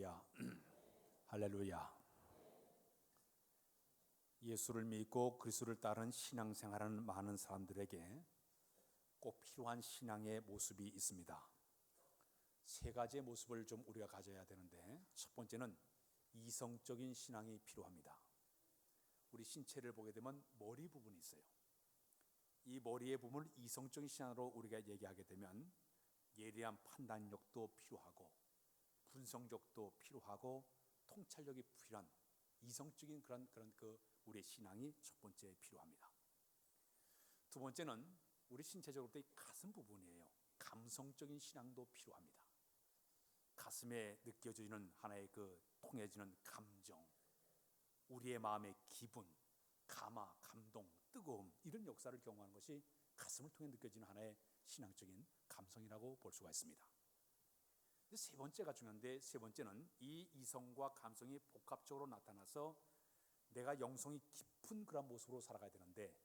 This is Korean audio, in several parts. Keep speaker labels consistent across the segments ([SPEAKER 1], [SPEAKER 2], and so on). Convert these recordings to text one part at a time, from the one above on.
[SPEAKER 1] 할렐루야. 할렐루야. 예수를 믿고 그리스도를 따르는 신앙생활하는 많은 사람들에게 꼭 필요한 신앙의 모습이 있습니다. 세 가지의 모습을 좀 우리가 가져야 되는데, 첫 번째는 이성적인 신앙이 필요합니다. 우리 신체를 보게 되면 머리 부분이 있어요. 이 머리의 부분을 이성적인 신앙으로 우리가 얘기하게 되면 예리한 판단력도 필요하고 분석력도 필요하고 통찰력이 필요한 이성적인 그런 우리의 신앙이 첫 번째 필요합니다. 두 번째는 우리 신체적으로 이 가슴 부분이에요. 감성적인 신앙도 필요합니다. 가슴에 느껴지는 하나의 통해지는 감정, 우리의 마음의 기분, 감화, 감동, 뜨거움, 이런 역사를 경험하는 것이 가슴을 통해 느껴지는 하나의 신앙적인 감성이라고 볼 수가 있습니다. 세 번째가 중요한데, 세 번째는 이 이성과 감성이 복합적으로 나타나서 내가 영성이 깊은 그런 모습으로 살아가야 되는데,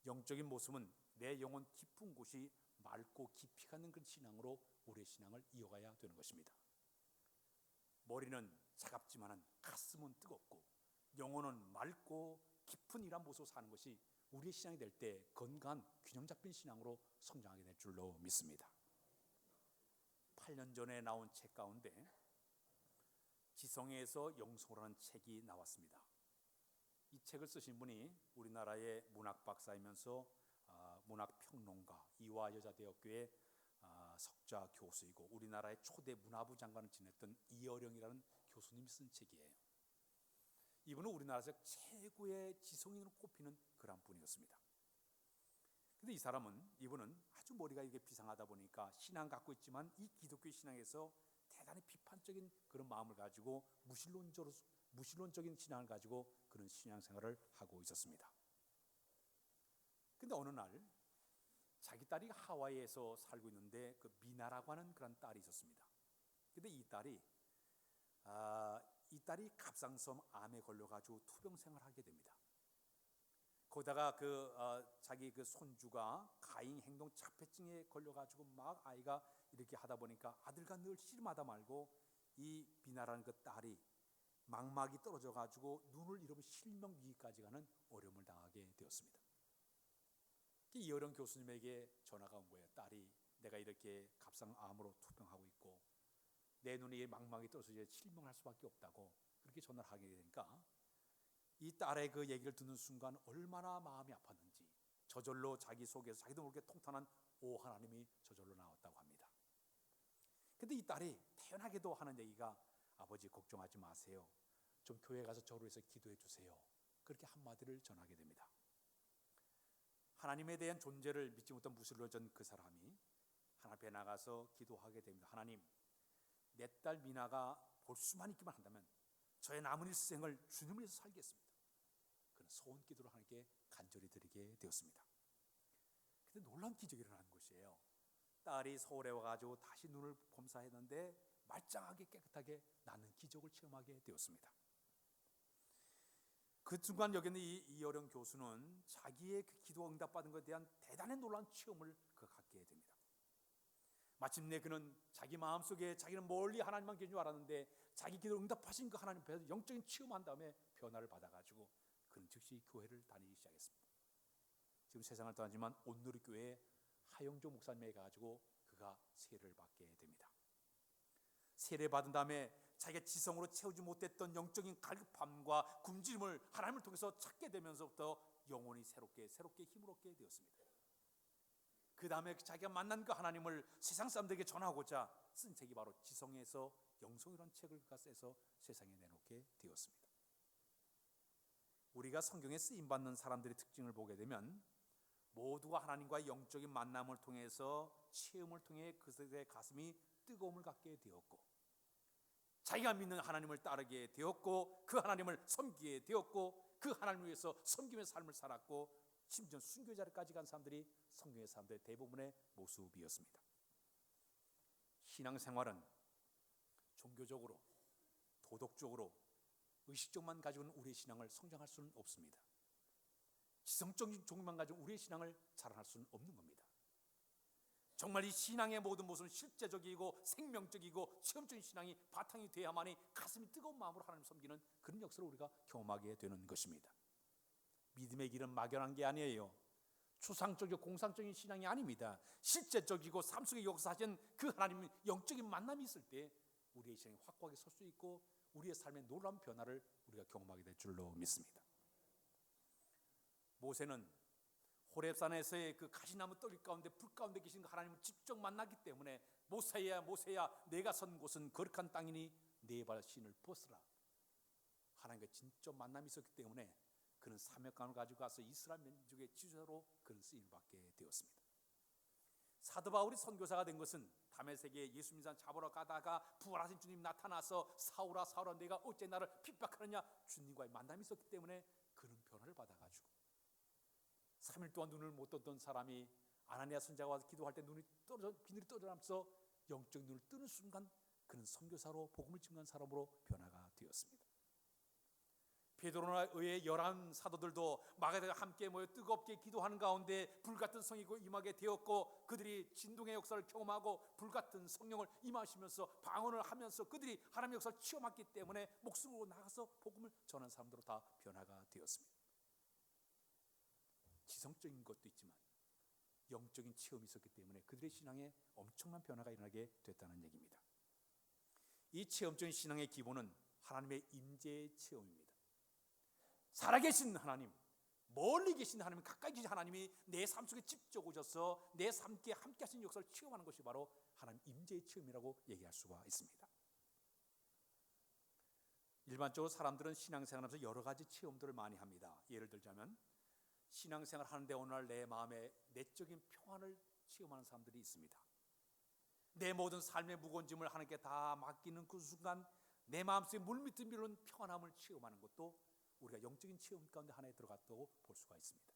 [SPEAKER 1] 영적인 모습은 내 영혼 깊은 곳이 맑고 깊이가 있는 그런 신앙으로 우리의 신앙을 이어가야 되는 것입니다. 머리는 차갑지만 가슴은 뜨겁고 영혼은 맑고 깊은 이런 모습으로 사는 것이 우리의 신앙이 될 때 건강한 균형 잡힌 신앙으로 성장하게 될 줄로 믿습니다. 8년 전에 나온 책 가운데 지성에서 영성으로라는 책이 나왔습니다. 이 책을 쓰신 분이 우리나라의 문학 박사이면서 문학평론가, 이화여자대학교의 석좌 교수이고 우리나라의 초대 문화부 장관을 지냈던 이어령이라는 교수님이 쓴 책이에요. 이분은 우리나라에서 최고의 지성인으로 꼽히는 그런 분이었습니다. 근데 이분은 아주 머리가 이게 비상하다 보니까 신앙 갖고 있지만 이 기독교 신앙에서 대단히 비판적인 그런 마음을 가지고 무신론적인 신앙을 가지고 그런 신앙생활을 하고 있었습니다. 근데 어느 날 자기 딸이 하와이에서 살고 있는데 미나라고 하는 그런 딸이 있었습니다. 근데 이 딸이 갑상선 암에 걸려가지고 투병 생활하게 됩니다. 거기다가 자기 손주가 가잉 행동 자폐증에 걸려가지고 막 아이가 이렇게 하다 보니까 아들과 늘 씨름하다 말고 이 미나라는 딸이 망막이 떨어져가지고 눈을 잃으면 실명 위기까지 가는 어려움을 당하게 되었습니다. 이어령 교수님에게 전화가 온 거예요. 딸이 내가 이렇게 갑상암으로 투병하고 있고 내 눈에 망막이 떨어져서 실명할 수밖에 없다고 그렇게 전화를 하게 되니까 이 딸의 그 얘기를 듣는 순간 얼마나 마음이 아팠는지 저절로 자기 속에서 자기도 모르게 통탄한 오 하나님이 저절로 나왔다고 합니다. 근데 이 딸이 태연하게도 하는 얘기가 아버지 걱정하지 마세요. 좀 교회 가서 저로 해서 기도해 주세요. 그렇게 한마디를 전하게 됩니다. 하나님에 대한 존재를 믿지 못한 무신론자인 그 사람이 하나님 앞에 나가서 기도하게 됩니다. 하나님, 내 딸 미나가 볼 수만 있기만 한다면 저의 남은 일생을 주님을 위해서 살겠습니다. 그런 소원 기도를 하나님께 간절히 드리게 되었습니다. 근데 놀라운 기적이 일어난 것이에요. 딸이 서울에 와가지고 다시 눈을 검사했는데 말짱하게 깨끗하게 나는 기적을 체험하게 되었습니다. 그 순간 여기는 이어령 교수는 자기의 그 기도 응답받은 것에 대한 대단히 놀라운 체험을 갖게 됩니다. 마침내 그는 자기 마음속에 자기는 멀리 하나님만 계신 줄 알았는데 자기 기도 응답하신 그 하나님 앞에서 영적인 체험한 다음에 변화를 받아가지고 그는 즉시 교회를 다니기 시작했습니다. 지금 세상을 떠나지만 온누리교회에 하영조 목사님에게 가지고 그가 세례를 받게 됩니다. 세례 받은 다음에 자기가 지성으로 채우지 못했던 영적인 갈급함과 굶주림을 하나님을 통해서 찾게 되면서부터 영혼이 새롭게 힘을 얻게 되었습니다. 그 다음에 자기가 만난 그 하나님을 세상 사람들에게 전하고자 쓴 책이 바로 지성에서 영성이라는 책을 그가 써서 세상에 내놓게 되었습니다. 우리가 성경에 쓰임받는 사람들의 특징을 보게 되면 모두가 하나님과의 영적인 만남을 통해서 체험을 통해 그들의 가슴이 뜨거움을 갖게 되었고 자기가 믿는 하나님을 따르게 되었고 그 하나님을 섬기게 되었고 그 하나님을 위해서 섬김의 삶을 살았고 심지어 순교자리까지 간 사람들이 성경의 사람들의 대부분의 모습이었습니다. 신앙생활은 종교적으로 도덕적으로 의식적만 가지고는 우리의 신앙을 성장할 수는 없습니다. 지성적인 종교만 가지고 우리의 신앙을 자라날 수는 없는 겁니다. 정말 이 신앙의 모든 모습은 실제적이고 생명적이고 체험적인 신앙이 바탕이 돼야만이 가슴이 뜨거운 마음으로 하나님을 섬기는 그런 역사를 우리가 경험하게 되는 것입니다. 믿음의 길은 막연한 게 아니에요. 추상적이고 공상적인 신앙이 아닙니다. 실제적이고 삶 속에 역사하신 그 하나님의 영적인 만남이 있을 때 우리의 신앙이 확고하게 설 수 있고 우리의 삶의 놀라운 변화를 우리가 경험하게 될 줄로 믿습니다. 모세는 호렙산에서의 그 가시나무 떨기 가운데 불 가운데 계신 그 하나님을 직접 만났기 때문에 모세야 모세야 내가 선 곳은 거룩한 땅이니 네 발 신을 벗으라. 하나님과 진짜 만남이 있었기 때문에 그는 사명감을 가지고 가서 이스라엘 민족의 지도자로 그는 쓰임을 받게 되었습니다. 사도 바울이 선교사가 된 것은 다메섹에 예수 믿는 사람 잡으러 가다가 부활하신 주님 나타나서 사울아 사울아 내가 어째 나를 핍박하느냐 주님과의 만남이 있었기 때문에 그는 변화를 받아가지고 3일 동안 눈을 못 떴던 사람이 아나니아 선지자가 와서 기도할 때 비늘이 떨어지면서 영적 눈을 뜨는 순간 그는 선교사로 복음을 증거한 사람으로 변화가 되었습니다. 베드로나 의의 11 사도들도 마가다가 함께 모여 뜨겁게 기도하는 가운데 불같은 성령이 임하게 되었고 그들이 진동의 역사를 경험하고 불같은 성령을 임하시면서 방언을 하면서 그들이 하나님의 역사를 체험했기 때문에 목숨으로 나가서 복음을 전한 사람들로 다 변화가 되었습니다. 지성적인 것도 있지만 영적인 체험이 있었기 때문에 그들의 신앙에 엄청난 변화가 일어나게 됐다는 얘기입니다. 이 체험적인 신앙의 기본은 하나님의 임재의 체험입니다. 살아계신 하나님, 멀리 계신 하나님, 가까이 계신 하나님이 내 삶 속에 직접 오셔서 내 삶에 함께 하신 역사를 체험하는 것이 바로 하나님 임재의 체험이라고 얘기할 수가 있습니다. 일반적으로 사람들은 신앙생활하면서 여러 가지 체험들을 많이 합니다. 예를 들자면 신앙생활 하는데 오늘 내 마음에 내적인 평안을 체험하는 사람들이 있습니다. 내 모든 삶의 무거운 짐을 하나님께 다 맡기는 그 순간 내 마음속에 물밑을 미루는 평안함을 체험하는 것도 우리가 영적인 체험 가운데 하나에 들어갔다고 볼 수가 있습니다.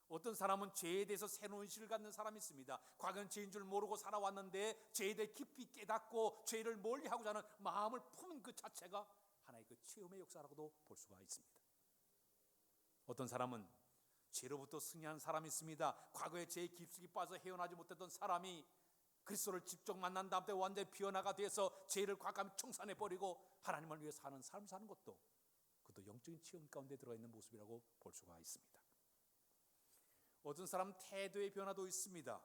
[SPEAKER 1] 어떤 사람은 죄에 대해서 새로운 인식을 갖는 사람이 있습니다. 과거는 죄인 줄 모르고 살아왔는데 죄에 대해 깊이 깨닫고 죄를 멀리하고자 하는 마음을 푸는 그 자체가 하나의 그 체험의 역사라고도 볼 수가 있습니다. 어떤 사람은 죄로부터 승리한 사람이 있습니다. 과거에 죄에 깊숙이 빠져 헤어나지 못했던 사람이 그리스도를 직접 만난 다음 때 완전히 변화가 돼서 죄를 과감히 청산해버리고 하나님을 위해 사는 삶을 사는 것도 그것도 영적인 체험 가운데 들어가 있는 모습이라고 볼 수가 있습니다. 어떤 사람은 태도의 변화도 있습니다.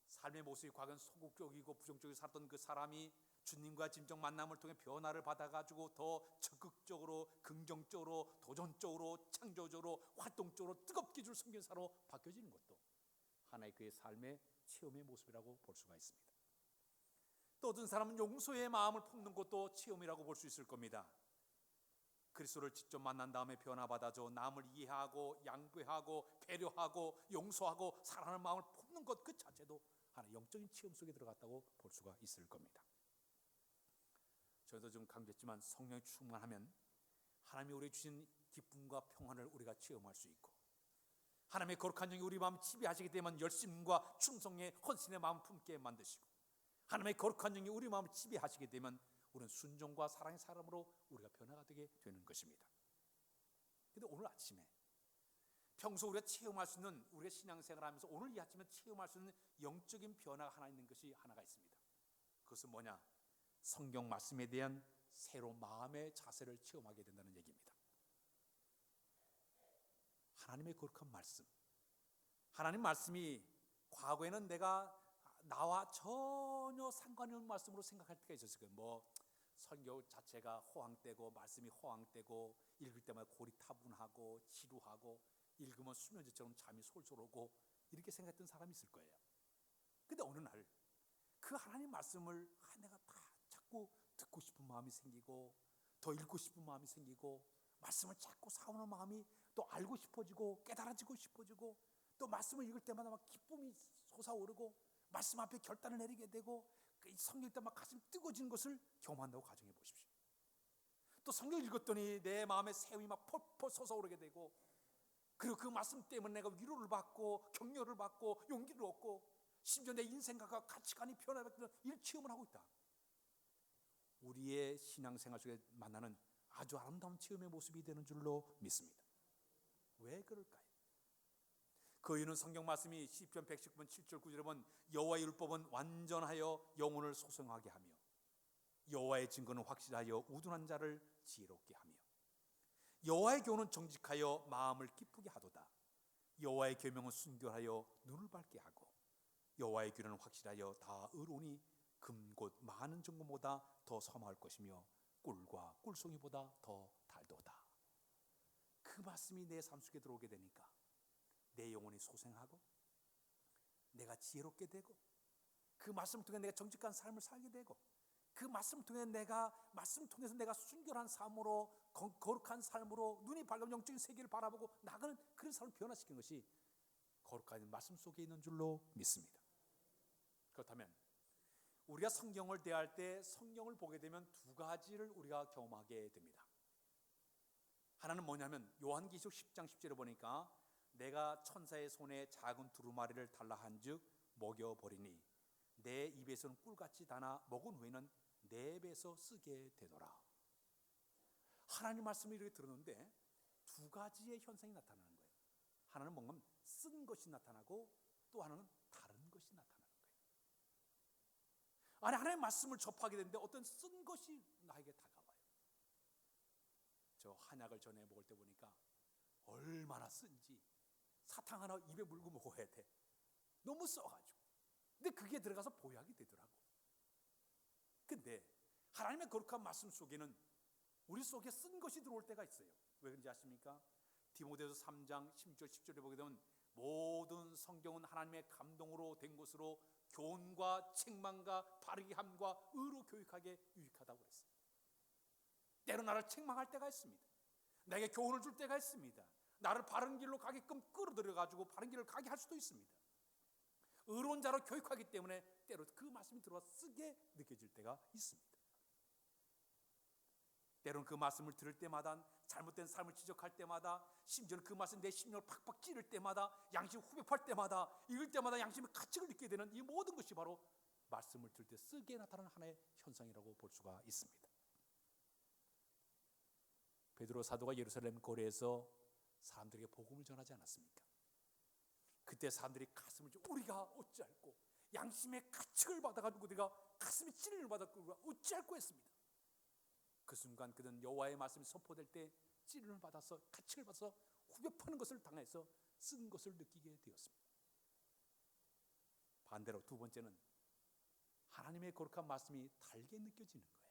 [SPEAKER 1] 삶의 모습이 과거엔 소극적이고 부정적으로 살았던 그 사람이 주님과 진정 만남을 통해 변화를 받아가지고 더 적극적으로 긍정적으로 도전적으로 창조적으로 활동적으로 뜨겁게 줄 섬기는 사람으로 바뀌어지는 것도 하나의 그의 삶의 체험의 모습이라고 볼 수가 있습니다. 또 어떤 사람은 용서의 마음을 품는 것도 체험이라고 볼 수 있을 겁니다. 그리스도를 직접 만난 다음에 변화받아서 남을 이해하고 양보하고 배려하고 용서하고 사랑하는 마음을 품는 것 그 자체도 하나의 영적인 체험 속에 들어갔다고 볼 수가 있을 겁니다. 저도 좀 강조했지만 성령이 충만하면 하나님이 우리에게 주신 기쁨과 평안을 우리가 체험할 수 있고 하나님의 거룩한 영이 우리 마음 지배하시게 되면 열심과 충성의 헌신의 마음 품게 만드시고 하나님의 거룩한 영이 우리 마음을 지배하시게 되면 우리는 순종과 사랑의 사람으로 우리가 변화가 되게 되는 것입니다. 그런데 오늘 아침에 평소 우리가 체험할 수 있는 우리가 신앙생활을 하면서 오늘 이 아침에 체험할 수 있는 영적인 변화가 하나 있는 것이 하나가 있습니다. 그것은 뭐냐? 성경 말씀에 대한 새로운 마음의 자세를 체험하게 된다는 얘기입니다. 하나님의 거룩한 말씀, 하나님 말씀이 과거에는 내가 나와 전혀 상관이 없는 말씀으로 생각할 때가 있었을 거예요. 뭐 설교 자체가 호황되고 말씀이 호황되고 읽을 때마다 고리타분하고 지루하고 읽으면 수면제처럼 잠이 솔솔 오고 이렇게 생각했던 사람이 있을 거예요. 근데 어느 날 그 하나님 말씀을 내가 다 자꾸 듣고 싶은 마음이 생기고 더 읽고 싶은 마음이 생기고 말씀을 자꾸 사오는 마음이 또 알고 싶어지고 깨달아지고 싶어지고 또 말씀을 읽을 때마다 막 기쁨이 솟아오르고 말씀 앞에 결단을 내리게 되고 성경 읽을 때 막 가슴이 뜨거워지는 것을 경험한다고 가정해 보십시오. 또 성경 읽었더니 내 마음에 새움이 막 펄펄 솟아오르게 되고 그리고 그 말씀 때문에 내가 위로를 받고 격려를 받고 용기를 얻고 심지어 내 인생과 가치관이 변화되는 이런 체험을 하고 있다. 우리의 신앙생활 속에 만나는 아주 아름다운 체험의 모습이 되는 줄로 믿습니다. 왜 그럴까요? 그 이유는 성경 말씀이 시편 119편 7절 9절에 보면 여호와의 율법은 완전하여 영혼을 소성하게 하며 여호와의 증거는 확실하여 우둔한 자를 지혜롭게 하며 여호와의 교훈은 정직하여 마음을 기쁘게 하도다. 여호와의 계명은 순결하여 눈을 밝게 하고 여호와의 규례는 확실하여 다 의로우니 금 곧 많은 정금보다 더 섬할 것이며 꿀과 꿀송이보다 더 달도다. 그 말씀이 내 삶 속에 들어오게 되니까 내 영혼이 소생하고 내가 지혜롭게 되고 그 말씀을 통해 내가 정직한 삶을 살게 되고 그 말씀을 통해 말씀을 통해서 내가 순결한 삶으로 거룩한 삶으로 눈이 밝은 영적인 세계를 바라보고 나가는 그런 삶을 변화시키는 것이 거룩한 말씀 속에 있는 줄로 믿습니다. 그렇다면 우리가 성경을 대할 때 성경을 보게 되면 두 가지를 우리가 경험하게 됩니다. 하나는 뭐냐면 요한계시록 10장 10절에 보니까 내가 천사의 손에 작은 두루마리를 달라 한즉 먹여버리니 내 입에서는 꿀같이 다나 먹은 후에는 내 배에서 쓰게 되더라. 하나님 말씀을 이렇게 들었는데 두 가지의 현상이 나타나는 거예요. 하나는 뭔가 쓴 것이 나타나고 또 하나는 다른 것이 나타나는 거예요. 아니 하나님의 말씀을 접하게 되는데 어떤 쓴 것이 나에게 다가와요. 저 한약을 전에 먹을 때 보니까 얼마나 쓴지 사탕 하나 입에 물고 먹어야 돼. 너무 써가지고. 근데 그게 들어가서 보약이 되더라고. 근데 하나님의 거룩한 말씀 속에는 우리 속에 쓴 것이 들어올 때가 있어요. 왜 그런지 아십니까? 디모데후서 3장 16절 10절에 보게 되면 모든 성경은 하나님의 감동으로 된 것으로 교훈과 책망과 바르게 함과 의로 교육하게 유익하다고 그랬어요. 때로 나를 책망할 때가 있습니다. 나에게 교훈을 줄 때가 있습니다. 나를 바른 길로 가게끔 끌어들여가지고 바른 길을 가게 할 수도 있습니다. 의로운 자로 교육하기 때문에 때로 그 말씀이 들어와 쓰게 느껴질 때가 있습니다. 때로는 그 말씀을 들을 때마다 잘못된 삶을 지적할 때마다 심지어는 그 말씀 내 심령을 팍팍 찌를 때마다 양심이 후벼팔 때마다 읽을 때마다 양심의 가책을 느끼게 되는 이 모든 것이 바로 말씀을 들을 때 쓰게 나타나는 하나의 현상이라고 볼 수가 있습니다. 베드로 사도가 예루살렘 거리에서 사람들에게 복음을 전하지 않았습니까? 그때 사람들이 가슴을 우리가 어찌할꼬 양심의 가책을 받아가지고 내가 가슴에 찔림을 받았고 어찌할꼬 했습니다. 그 순간 그는 여호와의 말씀이 선포될 때 찔림을 받아서 가책을 받아서 후벼파는 것을 당해서 쓴 것을 느끼게 되었습니다. 반대로 두 번째는 하나님의 거룩한 말씀이 달게 느껴지는 거예요.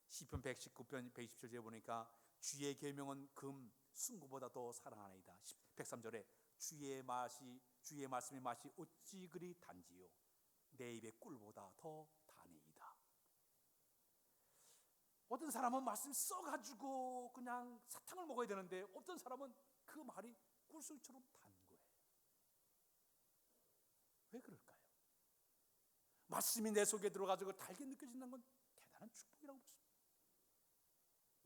[SPEAKER 1] 시편 119편 120절에 보니까 주의 계명은 금 순구보다 더 사랑하나이다. 103절에 주의 말씀의 맛이 어찌 그리 단지요 내 입의 꿀보다 더 다니이다. 어떤 사람은 말씀 써가지고 그냥 사탕을 먹어야 되는데 어떤 사람은 그 말이 꿀소리처럼 단 거예요. 왜 그럴까요? 말씀이 내 속에 들어가지고 달게 느껴진다는 건 대단한 축복이라고 볼 수 있습니다.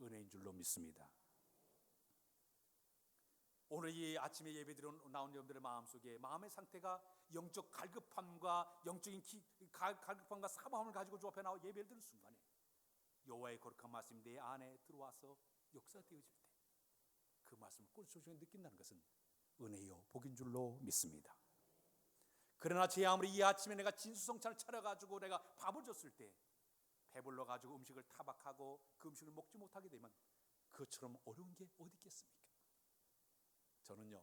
[SPEAKER 1] 은혜인 줄로 믿습니다. 오늘 이 아침에 예배드려 나온 여러분들의 마음속에 마음의 상태가 영적 갈급함과 영적인 갈급함과 사모함을 가지고 주 앞에 나와 예배를 드리는 순간에 여호와의 거룩한 말씀이 내 안에 들어와서 역사되어질 때 그 말씀을 꿀소리에 느낀다는 것은 은혜요 복인 줄로 믿습니다. 그러나 제 아무리 이 아침에 내가 진수성찬을 차려가지고 내가 밥을 줬을 때 배불러가지고 음식을 타박하고 그 음식을 먹지 못하게 되면 그것처럼 어려운 게 어디 있겠습니까? 저는요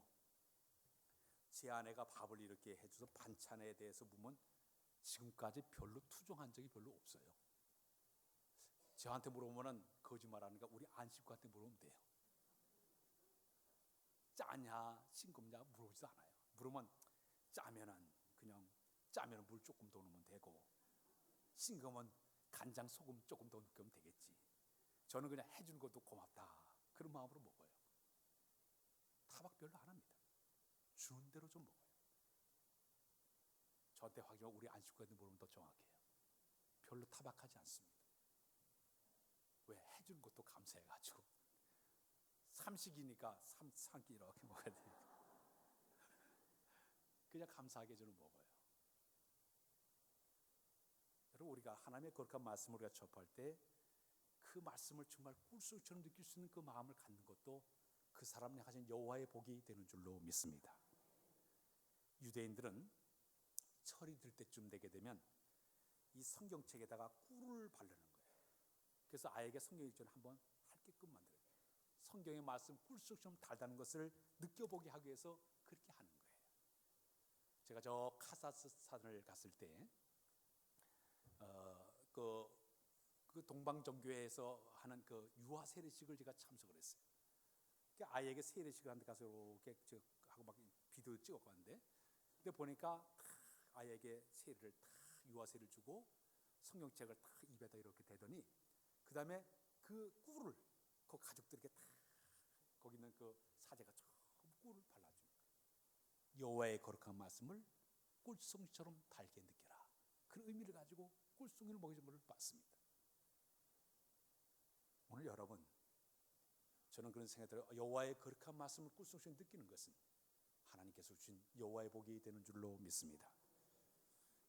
[SPEAKER 1] 제 아내가 밥을 이렇게 해줘서 반찬에 대해서 보면 지금까지 별로 투정한 적이 별로 없어요. 저한테 물어보면 거짓말하는가 우리 안식구한테 물어보면 돼요. 짜냐 싱겁냐 물어보지도 않아요. 물으면 짜면은 그냥 짜면 물 조금 더 넣으면 되고 싱거면 간장 소금 조금 더 넣으면 되겠지. 저는 그냥 해주는 것도 고맙다 그런 마음으로 먹어요. 타박 별로 안 합니다. 주는 대로 좀 먹어요. 저한테 확인하고 우리 안식구한테 물으면 더 정확해요. 별로 타박하지 않습니다. 왜? 해주는 것도 감사해가지고 삼식이니까 삼끼 이렇게 먹어야 돼요. 그냥 감사하게 저는 먹어요. 여러분 우리가 하나님의 거룩한 말씀을 우리가 접할 때 그 말씀을 정말 꿀소리처럼 느낄 수 있는 그 마음을 갖는 것도 그 사람이 가진 여호와의 복이 되는 줄로 믿습니다. 유대인들은 철이 들 때쯤 되게 되면 이 성경책에다가 꿀을 바르는 거예요. 그래서 아이에게 성경 읽기를 한번 할게끔 만들어요. 성경의 말씀 꿀속처럼 달다는 것을 느껴보게 하기 위해서 그렇게 하는 거예요. 제가 저 카사흐스탄을 갔을 때 그 동방정교회에서 하는 그 유아 세례식을 제가 참석을 했어요. 아이에게 세례식을 하는데 가서 이렇게 하고 막 비디오 찍었고 하는데, 근데 보니까 아이에게 세례를 유아 세례를 주고 성경책을 입에다 이렇게 대더니 그 다음에 그 꿀을 그 가족들에게 거기 있는 그 사제가 처음 꿀을 발라줍니다. 여호와의 거룩한 말씀을 꿀송이처럼 달게 느껴라. 그 의미를 가지고 꿀송이를 먹이는 것을 봤습니다. 오늘 여러분, 저는 그런 생각이 들어요. 여호와의 거룩한 말씀을 꿀송이처럼 느끼는 것은 하나님께서 주신 여호와의 복이 되는 줄로 믿습니다.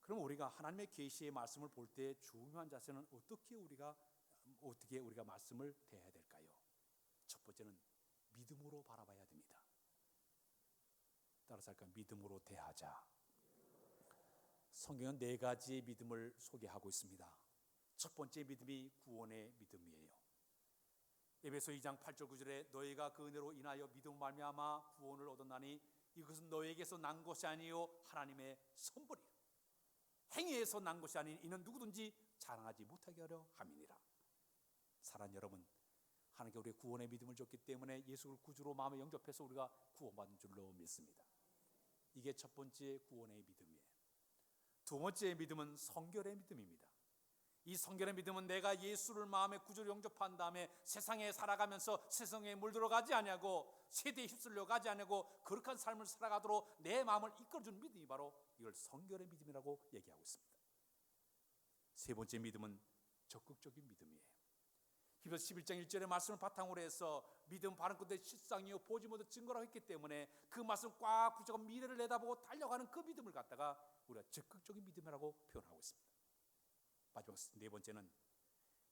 [SPEAKER 1] 그럼 우리가 하나님의 계시의 말씀을 볼 때 중요한 자세는 어떻게 우리가 말씀을 대해야 될까요? 첫 번째는 믿음으로 바라봐야 됩니다. 따라서 할까요? 믿음으로 대하자. 성경은 4가지의 믿음을 소개하고 있습니다. 첫 번째 믿음이 구원의 믿음이에요. 에베소 2장 8절 9절에 너희가 그 은혜로 인하여 믿음 말미암아 구원을 얻었나니 이것은 너희에게서 난 것이 아니요 하나님의 선물이라. 행위에서 난 것이 아닌 이는 누구든지 자랑하지 못하게 하려 함이니라. 사랑하는 여러분, 하나님께 우리의 구원의 믿음을 줬기 때문에 예수를 구주로 마음에 영접해서 우리가 구원받은 줄로 믿습니다. 이게 첫 번째 구원의 믿음이에요. 두 번째 믿음은 성결의 믿음입니다. 이 성결의 믿음은 내가 예수를 마음에 구주로 영접한 다음에 세상에 살아가면서 세상에 물들어가지 아니하고 세대에 휩쓸려 가지 아니하고 거룩한 삶을 살아가도록 내 마음을 이끌어주는 믿음이 바로 이걸 성결의 믿음이라고 얘기하고 있습니다. 세 번째 믿음은 적극적인 믿음이에요. 히브리서 11장 1절의 말씀을 바탕으로 해서 믿음 바른 것들의 실상이요 보지 못한 증거라고 했기 때문에 그 말씀 꽉 붙잡고 미래를 내다보고 달려가는 그 믿음을 갖다가 우리가 적극적인 믿음이라고 표현하고 있습니다. 마지막 네 번째는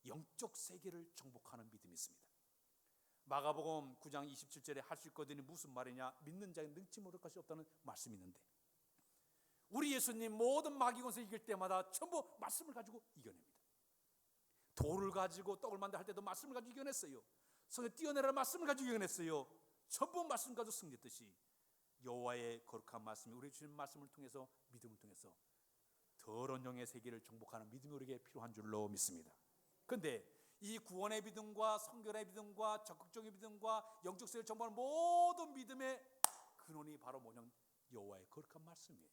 [SPEAKER 1] 영적 세계를 정복하는 믿음이 있습니다. 마가복음 9장 27절에 할 수 있거든이 무슨 말이냐? 믿는 자에게 능치 못할 것이 없다는 말씀이 있는데, 우리 예수님 모든 마귀 권세 이길 때마다 전부 말씀을 가지고 이겨냅니다. 돌을 가지고 떡을 만들 할 때도 말씀을 가지고 이겨냈어요. 성에 뛰어내라 말씀을 가지고 이겨냈어요. 전부 말씀 가지고 승리했듯이 여호와의 거룩한 말씀이 우리 주신 말씀을 통해서 믿음을 통해서 더러운 영의 세계를 정복하는 믿음이 우리에게 필요한 줄로 믿습니다. 그런데 이 구원의 믿음과 성결의 믿음과 적극적인 믿음과 영적 세계를 정복하는 모든 믿음의 근원이 바로 뭐냐면 여호와의 거룩한 말씀이에요.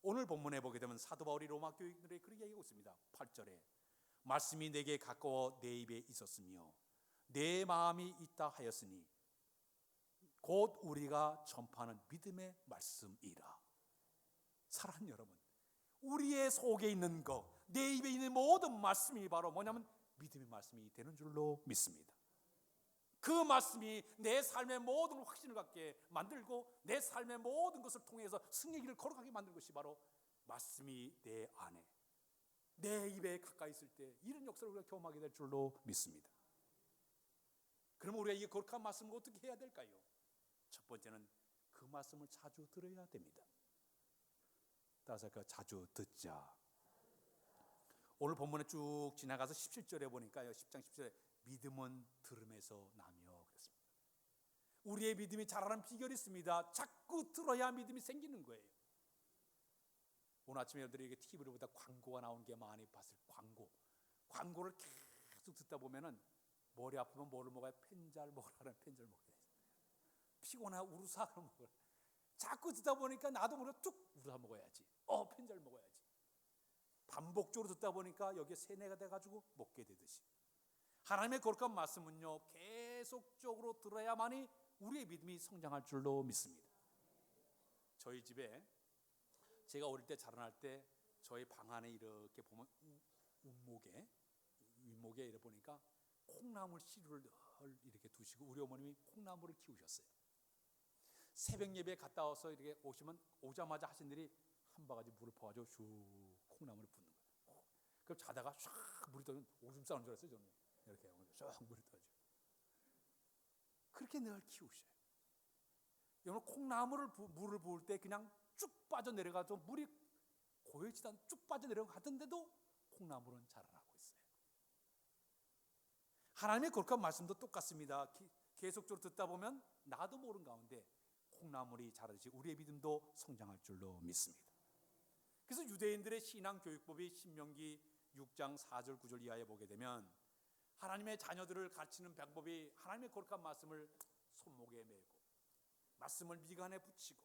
[SPEAKER 1] 오늘 본문에 보게 되면 사도 바울이 로마 교인들에게 그렇게 얘기하고 있습니다. 8절에 말씀이 내게 가까워 내 입에 있었으며 내 마음이 있다 하였으니 곧 우리가 전파하는 믿음의 말씀이라. 사랑하는 여러분, 우리의 속에 있는 것, 내 입에 있는 모든 말씀이 바로 뭐냐면 믿음의 말씀이 되는 줄로 믿습니다. 그 말씀이 내 삶의 모든 확신을 갖게 만들고 내 삶의 모든 것을 통해서 승리의 길을 걸어가게 만드는 것이 바로 말씀이 내 안에, 내 입에 가까이 있을 때 이런 역사를 우리가 경험하게 될 줄로 믿습니다. 그러면 우리가 이 거룩한 말씀을 어떻게 해야 될까요? 첫 번째는 그 말씀을 자주 들어야 됩니다. 따라서 자주 듣자. 오늘 본문에 쭉 지나가서 17절에 보니까요, 10장 10절에 믿음은 들음에서 나며 그랬습니다. 우리의 믿음이 자라는 비결이 있습니다. 자꾸 들어야 믿음이 생기는 거예요. 오늘 아침에 여러분들이 TV를 보다 광고가 나오는 게 많이 봤을 광고를 계속 듣다 보면은 머리 아프면 뭐를 먹어야 펜잘 먹으라는 펜잘 먹어야 돼. 피곤하 우루사를 먹어라. 자꾸 듣다 보니까 나도 모르게 뚝 우루사 먹어야지. 펜잘 먹어야지. 반복적으로 듣다 보니까 여기에 세뇌가 돼가지고 먹게 되듯이 하나님의 거룩한 말씀은요 계속적으로 들어야만이 우리의 믿음이 성장할 줄로 믿습니다. 저희 집에 제가 어릴 때 자라날 때 저희 방 안에 이렇게 보면 윗목에 이렇게 보니까 콩나물 씨를 늘 이렇게 두시고 우리 어머님이 콩나물을 키우셨어요. 새벽 예배에 갔다 와서 이렇게 오자마자 하신 일이 한 바가지 물을 퍼가지고 슉 콩나물을 붓는 거예요. 그럼 자다가 샥 물이 떠면 오줌 싸는 줄 알았어요. 저는 이렇게 샥 물이 떠가지고 그렇게 늘 키우셔요. 여러분, 물을 부을 때 그냥 쭉 빠져 내려가도 물이 고여지도 않고 쭉 빠져 내려가던데도 콩나물은 자라나고 있어요. 하나님의 거룩한 말씀도 똑같습니다. 계속적으로 듣다 보면 나도 모르는 가운데 콩나물이 자라듯이 우리의 믿음도 성장할 줄로 믿습니다. 그래서 유대인들의 신앙 교육법이 신명기 6장 4절 9절 이하에 보게 되면 하나님의 자녀들을 가르치는 방법이 하나님의 거룩한 말씀을 손목에 메고 말씀을 미간에 붙이고,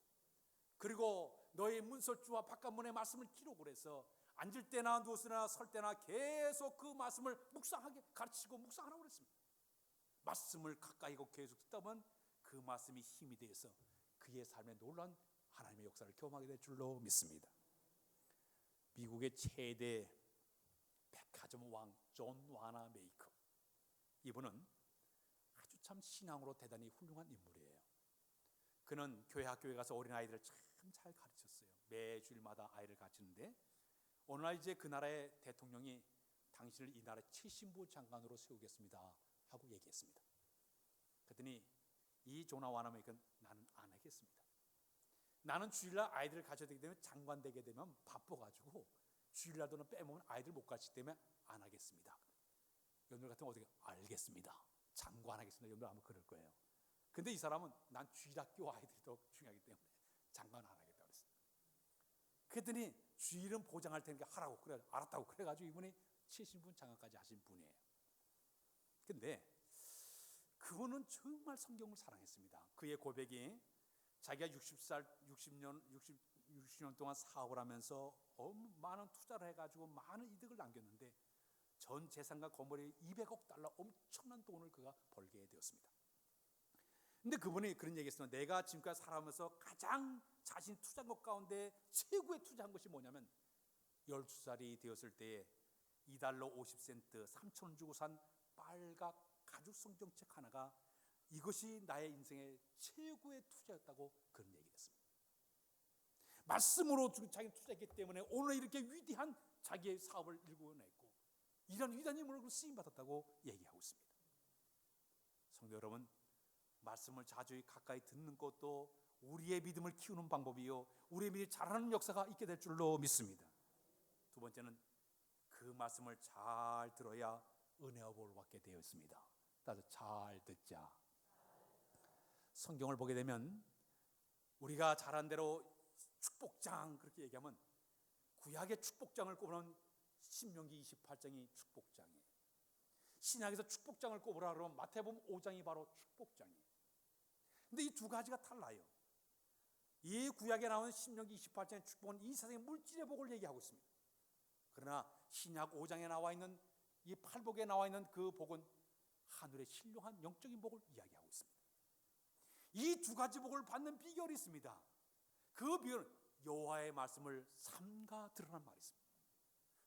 [SPEAKER 1] 그리고 너의 문설주와 바깥문에 말씀을 기록을 해서 앉을 때나 누웠으나 설 때나 계속 그 말씀을 묵상하게 가르치고 묵상하라고 그랬습니다. 말씀을 가까이고 계속 듣다 보면 그 말씀이 힘이 되어서 그의 삶에 놀라운 하나님의 역사를 경험하게 될 줄로 믿습니다. 미국의 최대 백화점 왕 존 와나 메이커, 이분은 아주 참 신앙으로 대단히 훌륭한 인물이에요. 그는 학교에 가서 어린아이들을 참 잘 가르쳤어요. 매 주일마다 아이를 가르치는데 어느 날 이제 그 나라의 대통령이 당신을 이 나라의 최신부 장관으로 세우겠습니다 하고 얘기했습니다. 그랬더니 이 조나 와나 메이커는 나는 안 하겠습니다. 나는 주일날 아이들을 가르쳐야 되기 때문에 장관 되게 되면 바빠가지고 주일날도는 빼먹으면 아이들 못 가르치기 때문에 안 하겠습니다. 여러분들 같은 건 어떻게 알겠습니다. 장관 하겠습니다. 여러분들 아마 그럴 거예요. 근데 이 사람은 난 주일학교 아이들이 더 중요하기 때문에 장관 안 하겠다고 그랬어요. 그랬더니 주일은 보장할 테니까 하라고 그래, 알았다고 그래가지고 이분이 최신분 장관까지 하신 분이에요. 근데 그분은 정말 성경을 사랑했습니다. 그의 고백이 자기가 60년 동안 사업을 하면서 많은 투자를 해가지고 많은 이득을 남겼는데 전 재산과 건물이 200억 달러 엄청난 돈을 그가 벌게 되었습니다. 근데 그분이 그런 얘기했어요. 내가 지금까지 살아가면서 가장 자신 투자한 것 가운데 최고의 투자한 것이 뭐냐면 12살이 되었을 때에 $2 50센트 3,000원 주고 산 빨각 가죽 성경책 하나가 이것이 나의 인생의 최고의 투자였다고 그런 얘기를 했습니다. 말씀으로 자기는 투자했기 때문에 오늘 이렇게 위대한 자기의 사업을 일궈냈고 이런 위대한 인물로 쓰임받았다고 얘기하고 있습니다. 성도 여러분, 말씀을 자주 가까이 듣는 것도 우리의 믿음을 키우는 방법이요, 우리의 믿음이 자라는 역사가 있게 될 줄로 믿습니다. 두 번째는 그 말씀을 잘 들어야 은혜와 복을 받게 되어 있습니다. 따라서 잘 듣자. 성경을 보게 되면 우리가 잘한 대로 축복장 그렇게 얘기하면 구약의 축복장을 꼽으면 신명기 28장이 축복장이에요. 신약에서 축복장을 꼽으라 그러면 마태복음 5장이 바로 축복장이에요. 근데 이 두 가지가 달라요. 이 구약에 나오는 신명기 28장의 축복은 이 세상의 물질의 복을 얘기하고 있습니다. 그러나 신약 5장에 나와 있는 이 팔복에 나와 있는 그 복은 하늘의 신령한 영적인 복을 이야기하고 있습니다. 이 두 가지 복을 받는 비결이 있습니다. 그 비결은 여호와의 말씀을 삼가 들으라는 말이 있습니다.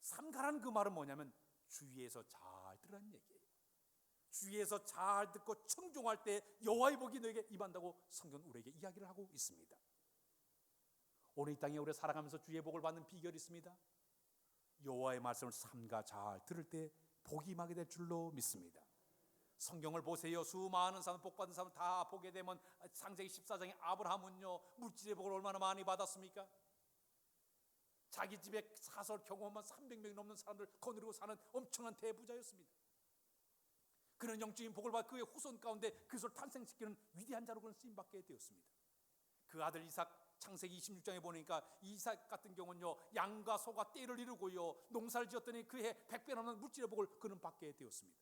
[SPEAKER 1] 삼가라는 그 말은 뭐냐면 주위에서 잘 들으라는 얘기예요. 주위에서 잘 듣고 청종할 때 여호와의 복이 너에게 임한다고 성경은 우리에게 이야기를 하고 있습니다. 오늘 이 땅에 우리가 살아가면서 주의 복을 받는 비결이 있습니다. 여호와의 말씀을 삼가 잘 들을 때 복이 임하게 될 줄로 믿습니다. 성경을 보세요. 수많은 사람, 복받은 사람 다 보게 되면 창세기 14장에 아브라함은요 물질의 복을 얼마나 많이 받았습니까? 자기 집에 사서 경험한 300명이 넘는 사람들 거느리고 사는 엄청난 대부자였습니다. 그는 영적인 복을 받아 그의 후손 가운데 그리스도를 탄생시키는 위대한 자로 그는 쓰임받게 되었습니다. 그 아들 이삭, 창세기 26장에 보니까 이삭 같은 경우는요 양과 소가 떼를 이루고요 농사를 지었더니 그해 100배 넘는 물질의 복을 그는 받게 되었습니다.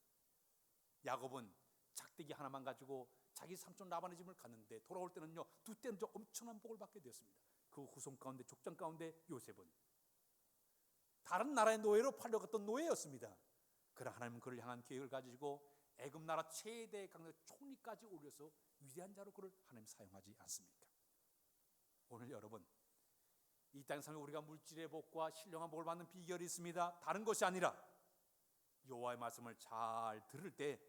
[SPEAKER 1] 야곱은 작대기 하나만 가지고 자기 삼촌 라반의 집을 갔는데 돌아올 때는요 두 때는 엄청난 복을 받게 되었습니다. 그 후손 가운데 족장 가운데 요셉은 다른 나라의 노예로 팔려갔던 노예였습니다. 그러나 하나님은 그를 향한 계획을 가지고 애굽 나라 최대 강대 총리까지 올려서 위대한 자로 그를 하나님 사용하지 않습니까? 오늘 여러분 이 땅 삶에 우리가 물질의 복과 신령한 복을 받는 비결이 있습니다. 다른 것이 아니라 여호와의 말씀을 잘 들을 때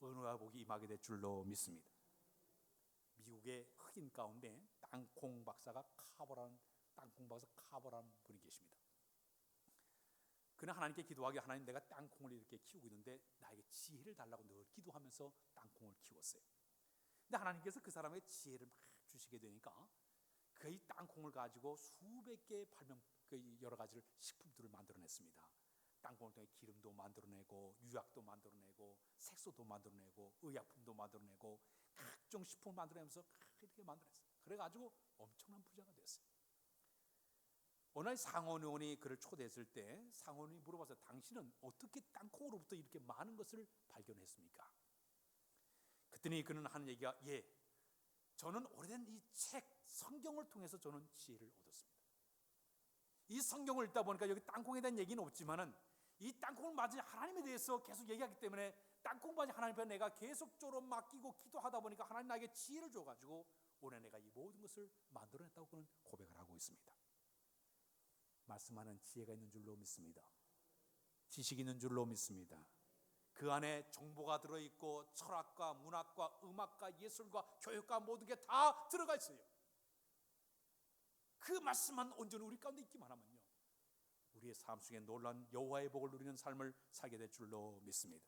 [SPEAKER 1] 은혜와 복이 임하게 될 줄로 믿습니다. 미국의 흑인 가운데 땅콩 박사가 카버라는 분이 계십니다. 그는 하나님께 기도하기 하나님 내가 땅콩을 이렇게 키우고 있는데 나에게 지혜를 달라고 늘 기도하면서 땅콩을 키웠어요. 근데 하나님께서 그 사람에게 지혜를 막 주시게 되니까 그 땅콩을 가지고 수백 개의 발명 여러 가지를 식품들을 만들어냈습니다. 땅콩을 통해 기름도 만들어내고 유약도 만들어내고 색소도 만들어내고 의약품도 만들어내고 각종 식품을 만들어내면서 이렇게 만들어냈어요. 그래가지고 엄청난 부자가 됐어요. 어느 날 상원 의원이 그를 초대했을 때 상원 의원이 물어봤어요. 당신은 어떻게 땅콩으로부터 이렇게 많은 것을 발견했습니까? 그랬더니 그는 하는 얘기가 저는 오래된 이 책 성경을 통해서 저는 지혜를 얻었습니다. 이 성경을 읽다 보니까 여기 땅콩에 대한 얘기는 없지만은 이 땅콩을 맞은 하나님에 대해서 계속 얘기하기 때문에 땅콩 맞은 하나님 앞에 내가 계속적으로 맡기고 기도하다 보니까 하나님 나에게 지혜를 줘가지고 오늘 내가 이 모든 것을 만들어냈다고 그는 고백을 하고 있습니다. 말씀하는 지혜가 있는 줄로 믿습니다. 지식이 있는 줄로 믿습니다. 그 안에 정보가 들어있고 철학과 문학과 음악과 예술과 교육과 모든 게 다 들어가 있어요. 그 말씀만 온전히 우리 가운데 있기만 하면요, 우리의 삶 속에 놀라운 여호와의 복을 누리는 삶을 살게 될 줄로 믿습니다.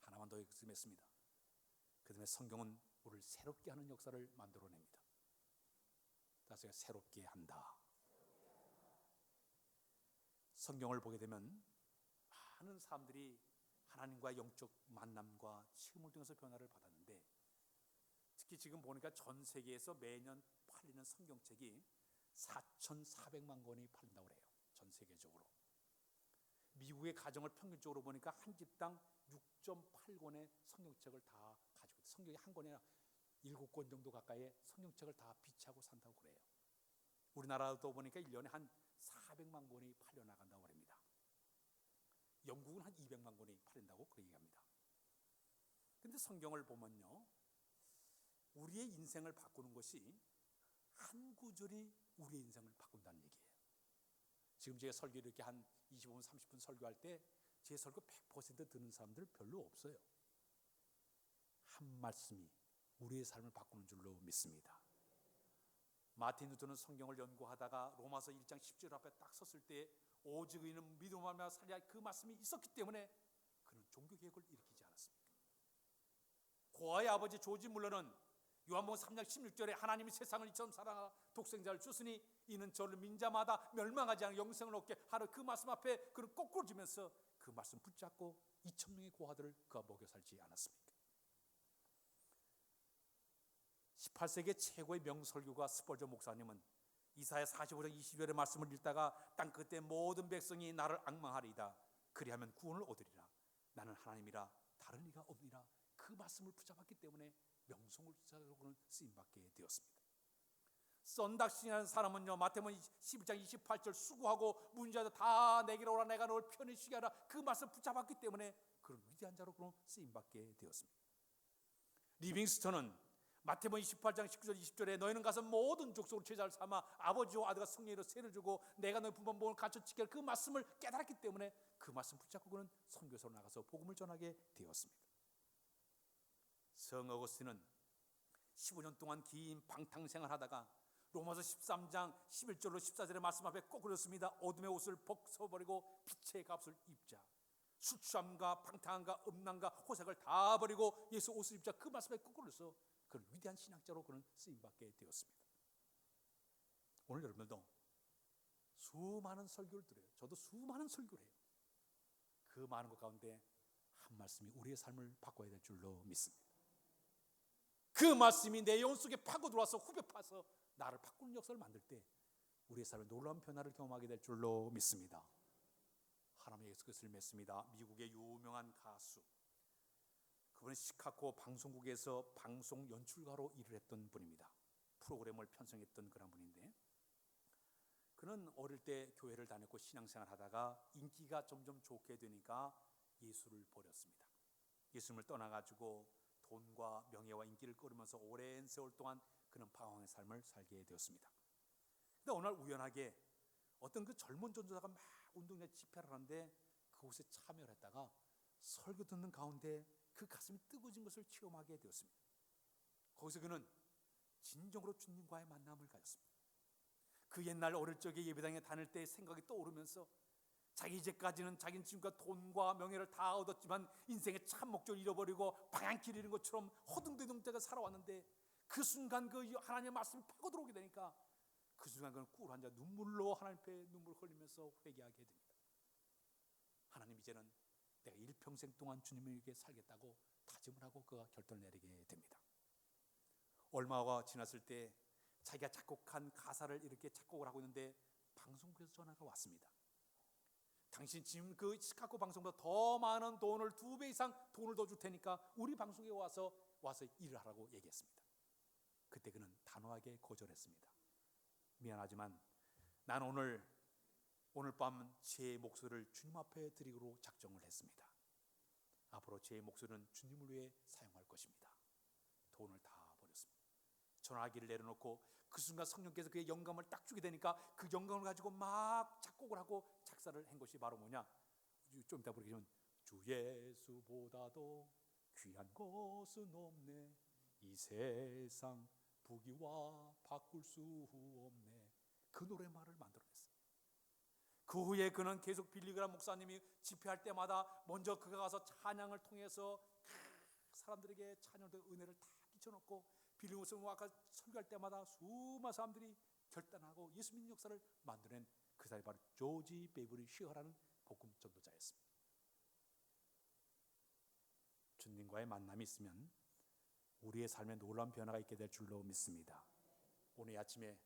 [SPEAKER 1] 하나만 더 말씀했습니다. 그 다음에 성경은 우리를 새롭게 하는 역사를 만들어냅니다. 다시 새롭게 한다. 성경을 보게 되면 많은 사람들이 하나님과 영적 만남과 체험을 통해서 변화를 받았는데, 특히 지금 보니까 전 세계에서 매년 팔리는 성경책이 4,400만 권이 팔린다고 그래요. 전 세계적으로. 미국의 가정을 평균적으로 보니까 한 집당 6.8권의 성경책을 다 가지고 있어요. 성경이 한 권에 7권 정도 가까이의 성경책을 다 비치하고 산다고 그래요. 우리나라도 보니까 1년에 한 400만 권이 팔려나간다고 합니다. 영국은 한 200만 권이 팔린다고 그렇게 얘기합니다. 그런데 성경을 보면요, 우리의 인생을 바꾸는 것이 한 구절이 우리의 인생을 바꾼다는 얘기예요. 지금 제가 설교 이렇게 한 25분 30분 설교할 때 제 설교 100% 듣는 사람들 별로 없어요. 한 말씀이 우리의 삶을 바꾸는 줄로 믿습니다. 마틴 루터는 성경을 연구하다가 로마서 1장 10절 앞에 딱 섰을 때 오직 의인은 믿음으로 말미암아 살리라, 그 말씀이 있었기 때문에 그는 종교개혁을 일으키지 않았습니까? 고아의 아버지 조지 물러는 요한복음 3장 16절에 하나님이 세상을 이처럼 사랑하사 독생자를 주시니 이는 저를 민자마다 멸망하지 않고 영생을 얻게 하러, 그 말씀 앞에 그를 거꾸로 지면서 그 말씀 붙잡고 2,000명의 고아들을 그가 먹여 살지 않았습니까? 18세기 최고의 명설교가 스펄저 목사님은 이사야 45장 20절의 말씀을 읽다가 땅 끝에 모든 백성이 나를 앙망하리이다. 그리하면 구원을 얻으리라. 나는 하나님이라 다른 이가 없니라. 그 말씀을 붙잡았기 때문에 명성을 붙잡고는 쓰임받게 되었습니다. 썬닥신이라는 사람은요, 마태복음 11장 28절 수고하고 문제자들 다 내게로 오라, 내가 너를 편히 쉬게 하라, 그 말씀 붙잡았기 때문에 그런 위대한 자로 쓰임받게 되었습니다. 리빙스턴은 마태복음 28장 19절 20절에 너희는 가서 모든 족속을 제자를 삼아 아버지와 아들과 성령으로 세를 주고 내가 너희 부모를 가르쳐 지키라, 그 말씀을 깨달았기 때문에 그 말씀 붙잡고 그는 선교사로 나가서 복음을 전하게 되었습니다. 성 어거스틴은 15년 동안 긴 방탕생활 하다가 로마서 13장 11절로 14절의 말씀 앞에 꼭 그렸습니다. 어둠의 옷을 벗어버리고 빛의 값을 입자. 술 취함과 방탕함과 음란과 호색을 다 버리고 예수 옷을 입자. 그 말씀에 꼭 그려서 그런 위대한 신학자로 그는 쓰임받게 되었습니다. 오늘 여러분들도 수많은 설교를 들어요. 저도 수많은 설교를 해요. 그 많은 것 가운데 한 말씀이 우리의 삶을 바꿔야 될 줄로 믿습니다. 그 말씀이 내 영혼 속에 파고 들어와서 후벼 파서 나를 바꾸는 역사를 만들 때 우리의 삶에 놀라운 변화를 경험하게 될 줄로 믿습니다. 하나님의 그것을 믿습니다. 미국의 유명한 가수, 그분은 시카고 방송국에서 방송 연출가로 일을 했던 분입니다. 프로그램을 편성했던 그런 분인데, 그는 어릴 때 교회를 다녔고 신앙생활 하다가 인기가 점점 좋게 되니까 예수를 버렸습니다. 예수님을 떠나가지고 돈과 명예와 인기를 끌으면서 오랜 세월 동안 그는 방황의 삶을 살게 되었습니다. 그런데 어느 날 우연하게 어떤 그 젊은 전도자가 막 운동회 집회를 하는데 그곳에 참여를 했다가 설교 듣는 가운데 그 가슴이 뜨거워진 것을 체험하게 되었습니다. 거기서 그는 진정으로 주님과의 만남을 가졌습니다. 그 옛날 어릴 적에 예배당에 다닐 때의 생각이 떠오르면서 자기 이제까지는 자기는 지금껏 돈과 명예를 다 얻었지만 인생의 참 목적을 잃어버리고 방향길 잃은 것처럼 허둥대둥 때가 살아왔는데, 그 순간 그 하나님의 말씀이 파고 들어오게 되니까 그 순간 그는 꿇어 앉아 눈물로 하나님 앞에 눈물 흘리면서 회개하게 됩니다. 하나님, 이제는 내가 일평생 동안 주님에게 살겠다고 다짐을 하고 그가 결단을 내리게 됩니다. 얼마가 지났을 때 자기가 작곡한 가사를 이렇게 작곡을 하고 있는데 방송국에서 전화가 왔습니다. 당신 지금 그 시카고 방송보다 더 많은 돈을 2배 이상 돈을 더 줄 테니까 우리 방송에 와서 일을 하라고 얘기했습니다. 그때 그는 단호하게 거절했습니다. 미안하지만 난 오늘 밤 제 목소리를 주님 앞에 드리기로 작정을 했습니다. 앞으로 제 목소리는 주님을 위해 사용할 것입니다. 돈을 다 버렸습니다. 전화기를 내려놓고 그 순간 성령께서 그의 영감을 딱 주게 되니까 그 영감을 가지고 막 작곡을 하고 작사를 한 것이 바로 뭐냐, 좀 이따 부르겠지만 주 예수보다도 귀한 것은 없네, 이 세상 부귀와 바꿀 수 없네, 그 노래말을 만들어냈어요. 그 후에 그는 계속 빌리그람 목사님이 집회할 때마다 먼저 그가 가서 찬양을 통해서 사람들에게 찬양의 은혜를 다 끼쳐놓고, 빌리그람 목사님 아까 설교할 때마다 수많은 사람들이 결단하고 예수 믿는 역사를 만들어낸 그 사람이 바로 조지 베이버리 쉐어라는 복음 전도자였습니다. 주님과의 만남이 있으면 우리의 삶에 놀라운 변화가 있게 될 줄로 믿습니다. 오늘 아침에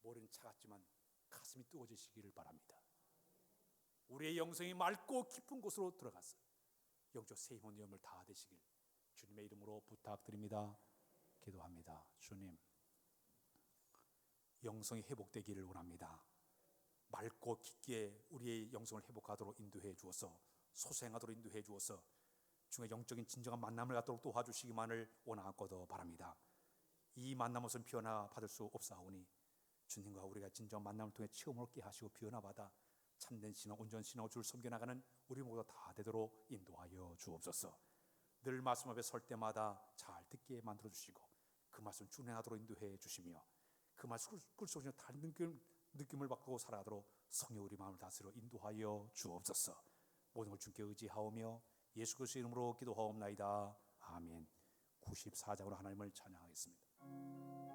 [SPEAKER 1] 머리는 차갑지만 가슴이 뜨거워지시기를 바랍니다. 우리의 영성이 맑고 깊은 곳으로 들어가서 영적 새 힘은 영을 다 되시길 주님의 이름으로 부탁드립니다. 기도합니다. 주님, 영성이 회복되기를 원합니다. 맑고 깊게 우리의 영성을 회복하도록 인도해 주어서 소생하도록 인도해 주어서 중에 영적인 진정한 만남을 갖도록 도와주시기만을 원하고도 바랍니다. 이 만남 없으면 변화 받을 수 없사오니 주님과 우리가 진정한 만남을 통해 체험을 얻게 하시고 변화받아 참된 신앙, 온전 신앙을 주를 섬겨나가는 우리 모두 다 되도록 인도하여 주옵소서. 늘 말씀 앞에 설 때마다 잘 듣게 만들어 주시고 그 말씀 준행하도록 인도해 주시며 그 말씀 꿀속에 다른 느낌을 받고 살아가도록 성령 우리 마음을 다스려 인도하여 주옵소서. 모든 걸 주께 의지하오며 예수 그리스도의 이름으로 기도하옵나이다. 아멘. 94장으로 하나님을 찬양하겠습니다.